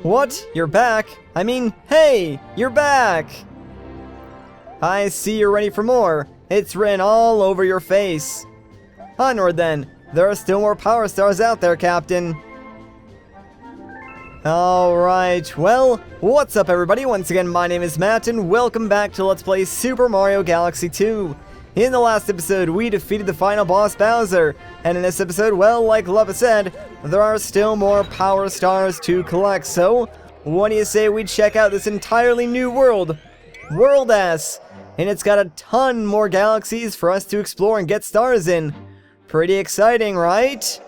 What? You're back? I mean, hey! You're back! I see you're ready for more. It's written all over your face. Onward then. There are still more power stars out there, Captain. Alright, well, what's up everybody? Once again, my name is Matt, and welcome back to Let's Play Super Mario Galaxy 2. In the last episode, we defeated the final boss, Bowser, and in this episode, well, like Lubba said, there are still more power stars to collect, so what do you say we check out this entirely new world? World S! And it's got a ton more galaxies for us to explore and get stars in. Pretty exciting, right?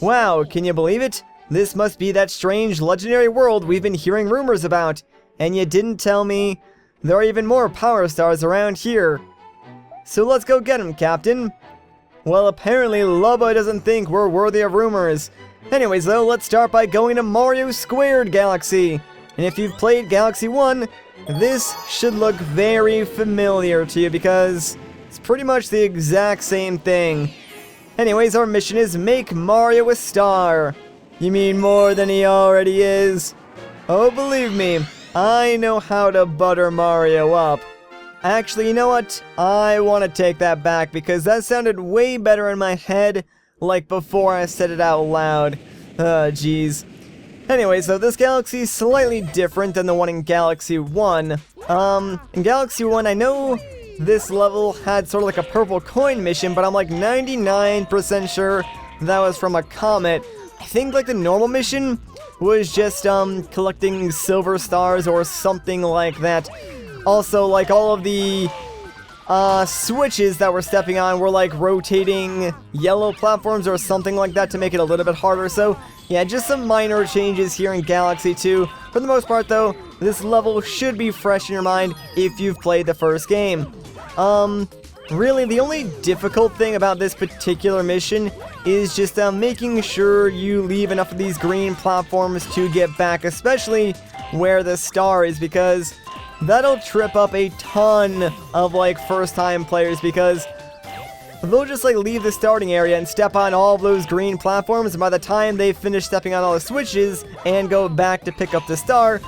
Wow, can you believe it? This must be that strange legendary world we've been hearing rumors about, and you didn't tell me there are even more power stars around here. So let's go get them, Captain. Well, apparently Lubba doesn't think we're worthy of rumors. Anyways though, let's start by going to Mario Squared Galaxy. And if you've played Galaxy 1, this should look very familiar to you because it's pretty much the exact same thing. Anyways, our mission is make Mario a star. You mean more than he already is? Oh, believe me, I know how to butter Mario up. Actually, you know what? I want to take that back because that sounded way better in my head, like before I said it out loud. Jeez. Anyway, so this galaxy is slightly different than the one in Galaxy 1. In Galaxy 1, I know this level had sort of like a purple coin mission, but I'm like 99% sure that was from a comet. I think like the normal mission was just collecting silver stars or something like that. Also, like all of the switches that we're stepping on were like rotating yellow platforms or something like that to make it a little bit harder. So yeah, just some minor changes here in Galaxy 2. For the most part though, this level should be fresh in your mind if you've played the first game. Really, the only difficult thing about this particular mission is just making sure you leave enough of these green platforms to get back, especially where the star is, because that'll trip up a ton of like first-time players, because they'll just like leave the starting area and step on all of those green platforms, and by the time they finish stepping on all the switches and go back to pick up the star,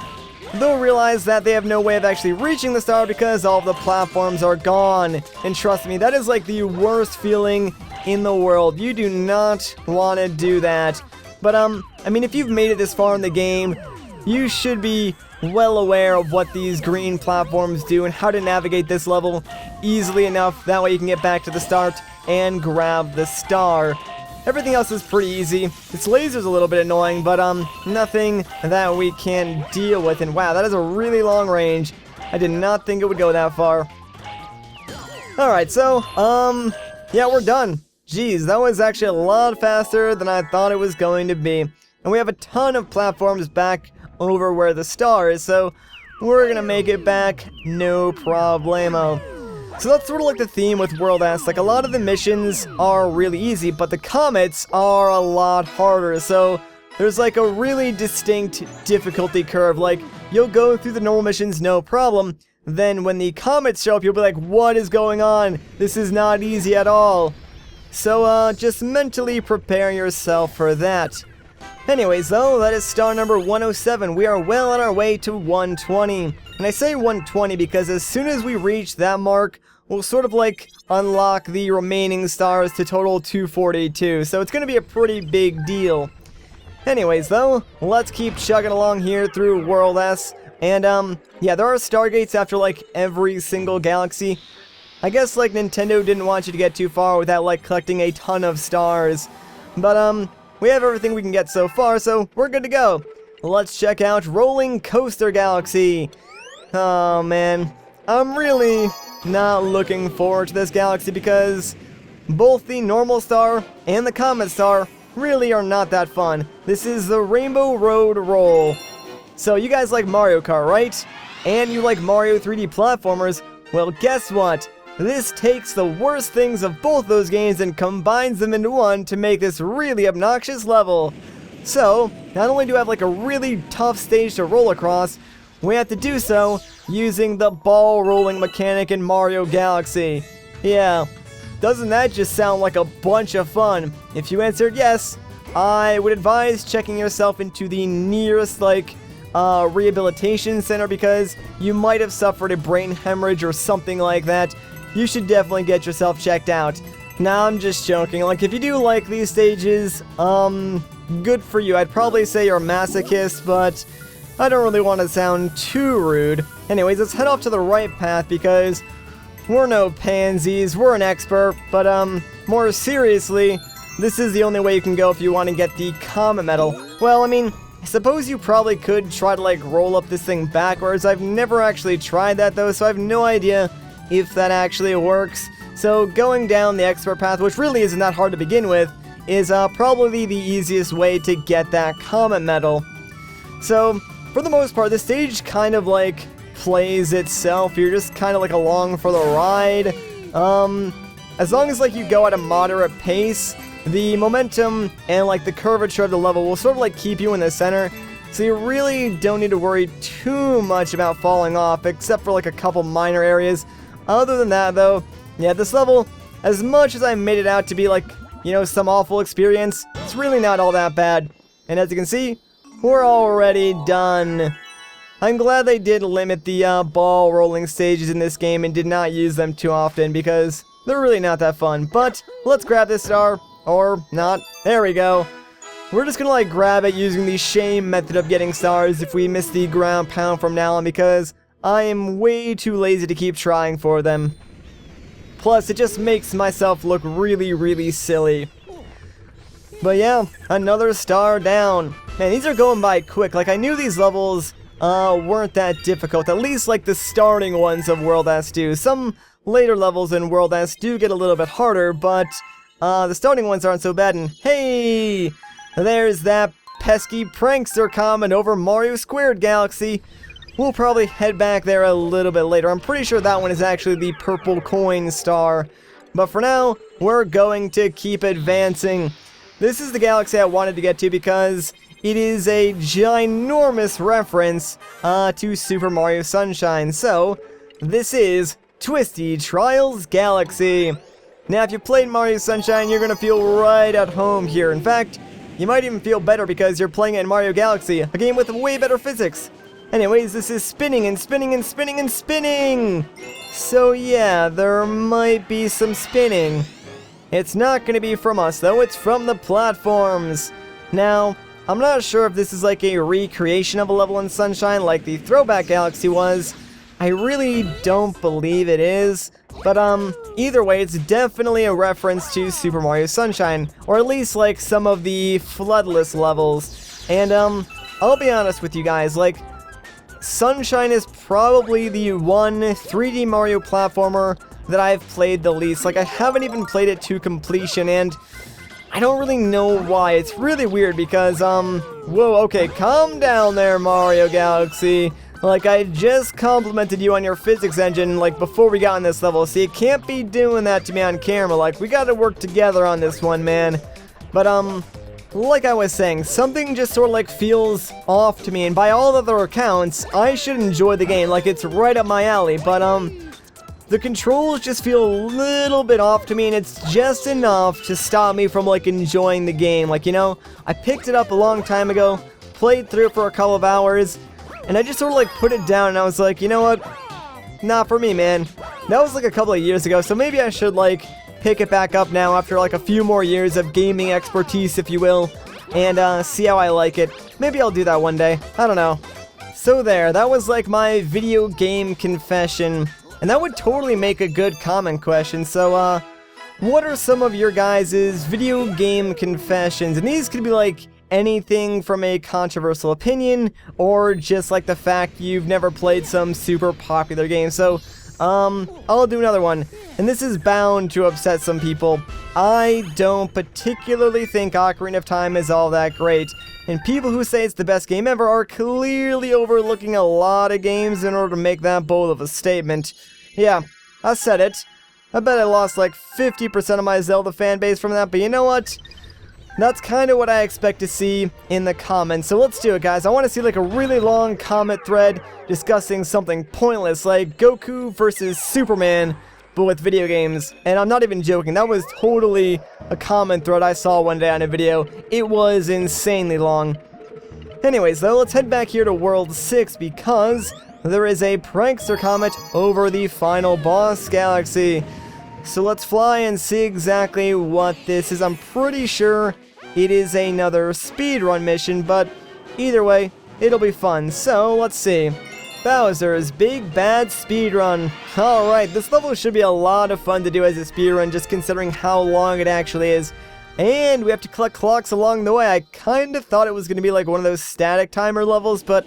they'll realize that they have no way of actually reaching the star because all of the platforms are gone. And trust me, that is like the worst feeling in the world. You do not want to do that. But I mean, if you've made it this far in the game, you should be well aware of what these green platforms do and how to navigate this level easily enough. That way you can get back to the start and grab the star. Everything else is pretty easy. Its laser's a little bit annoying, but nothing that we can deal with. And wow, that is a really long range. I did not think it would go that far. Alright, so, yeah, we're done. Jeez, that was actually a lot faster than I thought it was going to be. And we have a ton of platforms back over where the star is, so we're gonna make it back, no problemo. So that's sort of like the theme with World S. Like, a lot of the missions are really easy, but the comets are a lot harder. So there's like a really distinct difficulty curve. Like, you'll go through the normal missions, no problem. Then when the comets show up, you'll be like, what is going on? This is not easy at all. So just mentally prepare yourself for that. Anyways though, that is star number 107. We are well on our way to 120. And I say 120 because as soon as we reach that mark, we'll sort of like unlock the remaining stars to total 242. So it's going to be a pretty big deal. Anyways though, let's keep chugging along here through World S. And yeah, there are stargates after like every single galaxy. I guess like Nintendo didn't want you to get too far without like collecting a ton of stars. But we have everything we can get so far, so we're good to go. Let's check out Rolling Coaster Galaxy. Oh man, I'm really not looking forward to this galaxy because both the normal star and the comet star really are not that fun. This is the Rainbow Road Roll. So you guys like Mario Kart, right? And you like Mario 3D platformers? Well, guess what? This takes the worst things of both those games and combines them into one to make this really obnoxious level. So, not only do we have like a really tough stage to roll across, we have to do so using the ball rolling mechanic in Mario Galaxy. Yeah, doesn't that just sound like a bunch of fun? If you answered yes, I would advise checking yourself into the nearest, like, rehabilitation center because you might have suffered a brain hemorrhage or something like that. You should definitely get yourself checked out. Now, I'm just joking. Like, if you do like these stages, good for you. I'd probably say you're a masochist, but I don't really want to sound too rude. Anyways, let's head off to the right path because we're no pansies. We're an expert, but, more seriously, this is the only way you can go if you want to get the comet medal. Well, I mean, I suppose you probably could try to, like, roll up this thing backwards. I've never actually tried that, though, so I have no idea if that actually works. So going down the expert path, which really isn't that hard to begin with, is probably the easiest way to get that comet medal. So, for the most part, the stage kind of, like, plays itself. You're just kind of, like, along for the ride. As long as, like, you go at a moderate pace, the momentum and, like, the curvature of the level will sort of, like, keep you in the center. So you really don't need to worry too much about falling off, except for, like, a couple minor areas. Other than that, though, yeah, this level, as much as I made it out to be, like, you know, some awful experience, it's really not all that bad. And as you can see, we're already done. I'm glad they did limit the ball rolling stages in this game and did not use them too often because they're really not that fun. But let's grab this star, or not. There we go. We're just gonna, like, grab it using the shame method of getting stars if we miss the ground pound from now on because I am way too lazy to keep trying for them. Plus, it just makes myself look really, really silly. But yeah, another star down. Man, these are going by quick. Like, I knew these levels weren't that difficult. At least, like, the starting ones of World S2. Some later levels in World S do get a little bit harder, but the starting ones aren't so bad. And hey, there's that pesky prankster comment over Mario Squared Galaxy. We'll probably head back there a little bit later. I'm pretty sure that one is actually the purple coin star. But for now, we're going to keep advancing. This is the galaxy I wanted to get to because it is a ginormous reference to Super Mario Sunshine. So, this is Twisty Trials Galaxy. Now, if you played Mario Sunshine, you're going to feel right at home here. In fact, you might even feel better because you're playing it in Mario Galaxy, a game with way better physics. Anyways, this is spinning and spinning and spinning and spinning! So yeah, there might be some spinning. It's not going to be from us, though. It's from the platforms. Now, I'm not sure if this is like a recreation of a level in Sunshine like the Throwback Galaxy was. I really don't believe it is. But, either way, it's definitely a reference to Super Mario Sunshine. Or at least, like, some of the floodless levels. And, I'll be honest with you guys, like, Sunshine is probably the one 3D Mario platformer that I've played the least. Like, I haven't even played it to completion, and I don't really know why. It's really weird because, whoa, okay, calm down there, Mario Galaxy. Like, I just complimented you on your physics engine, like, before we got on this level. See, you can't be doing that to me on camera. Like, we gotta work together on this one, man. But, like I was saying, something just sort of, like, feels off to me. And by all other accounts, I should enjoy the game. Like, it's right up my alley. But, the controls just feel a little bit off to me, and it's just enough to stop me from, like, enjoying the game. Like, you know, I picked it up a long time ago, played through it for a couple of hours, and I just sort of, like, put it down, and I was like, you know what? Not for me, man. That was, like, a couple of years ago, so maybe I should, like, pick it back up now after, like, a few more years of gaming expertise, if you will, and, see how I like it. Maybe I'll do that one day. I don't know. So there, that was, like, my video game confession. And that would totally make a good comment question. So, what are some of your guys' video game confessions? And these could be, like, anything from a controversial opinion, or just, like, the fact you've never played some super popular game. So, I'll do another one. And this is bound to upset some people. I don't particularly think Ocarina of Time is all that great. And people who say it's the best game ever are clearly overlooking a lot of games in order to make that bold of a statement. Yeah, I said it. I bet I lost like 50% of my Zelda fan base from that, but you know what? That's kind of what I expect to see in the comments. So let's do it, guys. I want to see like a really long comment thread discussing something pointless like Goku versus Superman. but with video games. And I'm not even joking, that was totally a comment thread I saw one day on a video. It was insanely long. Anyways, though, let's head back here to World 6 because there is a prankster comet over the final boss galaxy. So let's fly and see exactly what this is. I'm pretty sure it is another speedrun mission, but either way, it'll be fun. So let's see. Bowser's Big Bad Speedrun. Alright, this level should be a lot of fun to do as a speedrun, just considering how long it actually is. And we have to collect clocks along the way. I kind of thought it was going to be like one of those static timer levels, but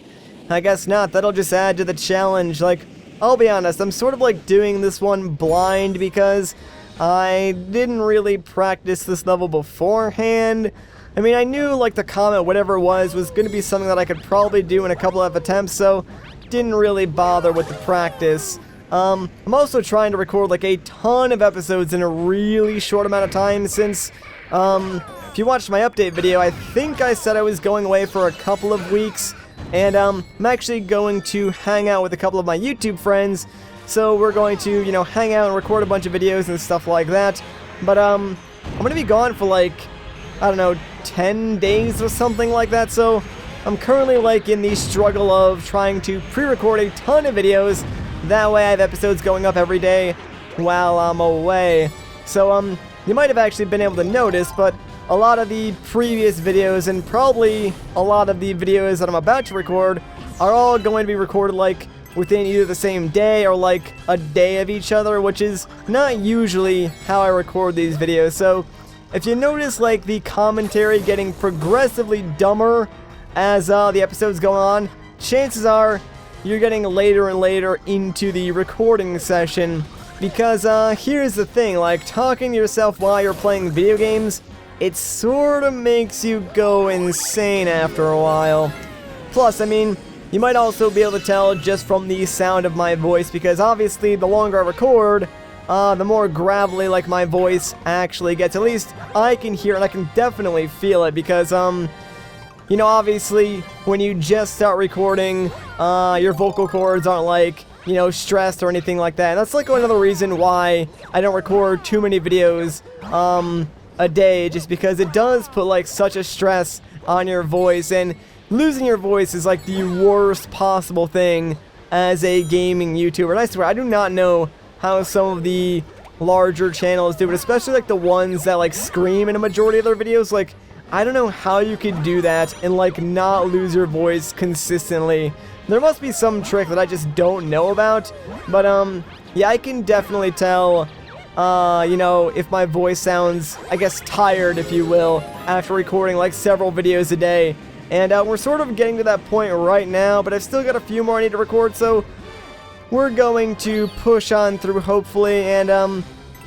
I guess not. That'll just add to the challenge. Like, I'll be honest, I'm sort of like doing this one blind because I didn't really practice this level beforehand. I mean, I knew like the comet, whatever it was going to be something that I could probably do in a couple of attempts, so didn't really bother with the practice. I'm also trying to record like a ton of episodes in a really short amount of time since, if you watched my update video, I think I said I was going away for a couple of weeks, and I'm actually going to hang out with a couple of my YouTube friends, so we're going to, you know, hang out and record a bunch of videos and stuff like that. But, I'm gonna be gone for like, I don't know, 10 days or something like that, so I'm currently like in the struggle of trying to pre-record a ton of videos. That way I have episodes going up every day while I'm away. So, you might have actually been able to notice, but a lot of the previous videos and probably a lot of the videos that I'm about to record are all going to be recorded like within either the same day or like a day of each other, which is not usually how I record these videos. So if you notice like the commentary getting progressively dumber as the episodes go on, chances are you're getting later and later into the recording session. Because here's the thing, like talking to yourself while you're playing video games, it sort of makes you go insane after a while. Plus, I mean, you might also be able to tell just from the sound of my voice, because obviously the longer I record, the more gravelly like my voice actually gets. At least I can hear it, I can definitely feel it, because you know, obviously when you just start recording, your vocal cords aren't like, you know, stressed or anything like that. And that's like another reason why I don't record too many videos a day, just because it does put like such a stress on your voice, and losing your voice is like the worst possible thing as a gaming YouTuber. And I swear, I do not know how some of the larger channels do it, especially like the ones that like scream in a majority of their videos. Like, I don't know how you could do that and like not lose your voice consistently. There must be some trick that I just don't know about, but yeah, I can definitely tell, you know, if my voice sounds, I guess, tired, if you will, after recording like several videos a day. And we're sort of getting to that point right now, but I've still got a few more I need to record, so we're going to push on through, hopefully, and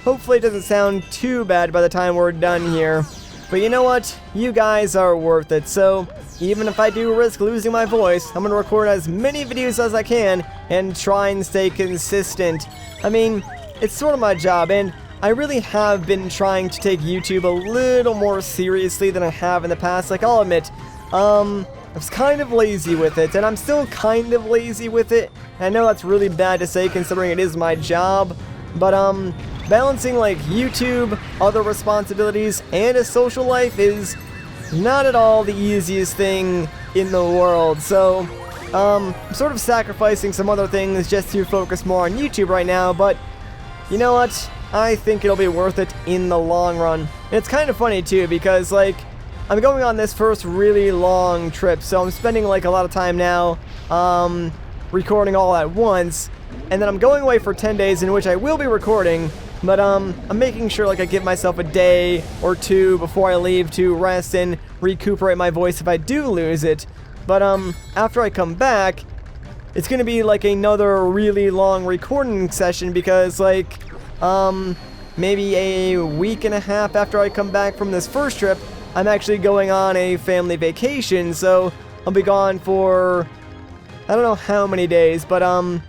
hopefully it doesn't sound too bad by the time we're done here. But you know what? You guys are worth it, so even if I do risk losing my voice, I'm gonna record as many videos as I can and try and stay consistent. I mean, it's sort of my job, and I really have been trying to take YouTube a little more seriously than I have in the past. Like, I'll admit, I was kind of lazy with it, and I'm still kind of lazy with it. I know that's really bad to say considering it is my job, but balancing like YouTube, other responsibilities, and a social life is not at all the easiest thing in the world. So I'm sort of sacrificing some other things just to focus more on YouTube right now, but you know what? I think it'll be worth it in the long run. And it's kind of funny too, because like I'm going on this first really long trip, so I'm spending like a lot of time now recording all at once, and then I'm going away for 10 days in which I will be recording, but I'm making sure like I give myself a day or two before I leave to rest and recuperate my voice if I do lose it. But after I come back, it's gonna be like another really long recording session, because like maybe a week and a half after I come back from this first trip, I'm actually going on a family vacation, so I'll be gone for I don't know how many days, but a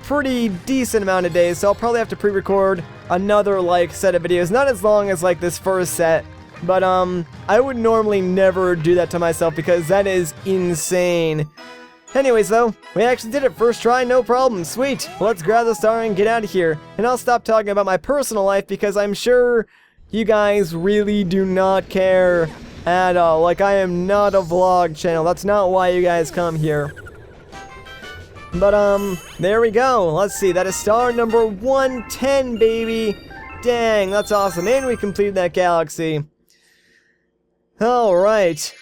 pretty decent amount of days, so I'll probably have to pre-record another like set of videos, not as long as like this first set, but I would normally never do that to myself because that is insane. Anyways though, we actually did it first try, no problem, sweet. Let's grab the star and get out of here. And I'll stop talking about my personal life because I'm sure you guys really do not care at all. Like, I am not a vlog channel, that's not why you guys come here. But there we go. Let's see, that is star number 110, baby. Dang, that's awesome. And we completed that galaxy. Alright.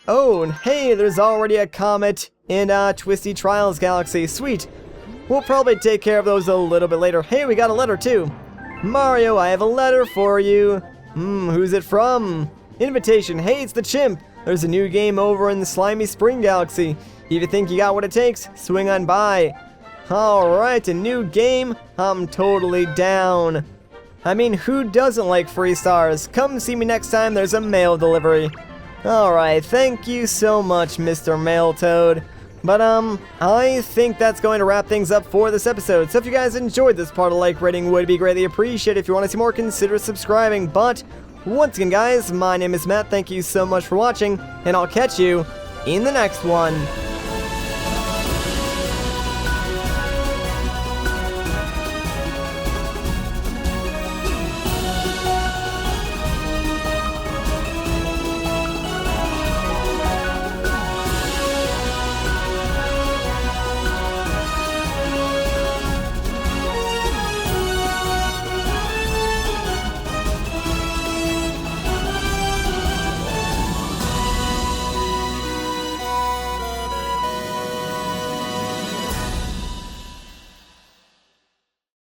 Oh, and hey, there's already a comet in Twisty Trials Galaxy. Sweet. We'll probably take care of those a little bit later. Hey, we got a letter too. Mario, I have a letter for you. Who's it from? Invitation. Hey, it's the chimp. There's a new game over in the Slimy Spring Galaxy. If you think you got what it takes, swing on by. Alright, a new game? I'm totally down. I mean, who doesn't like free stars? Come see me next time there's a mail delivery. Alright, thank you so much, Mr. Mail Toad. But, I think that's going to wrap things up for this episode. So if you guys enjoyed this part, a like rating would be greatly appreciated. If you want to see more, consider subscribing. But, once again, guys, my name is Matt. Thank you so much for watching, and I'll catch you in the next one.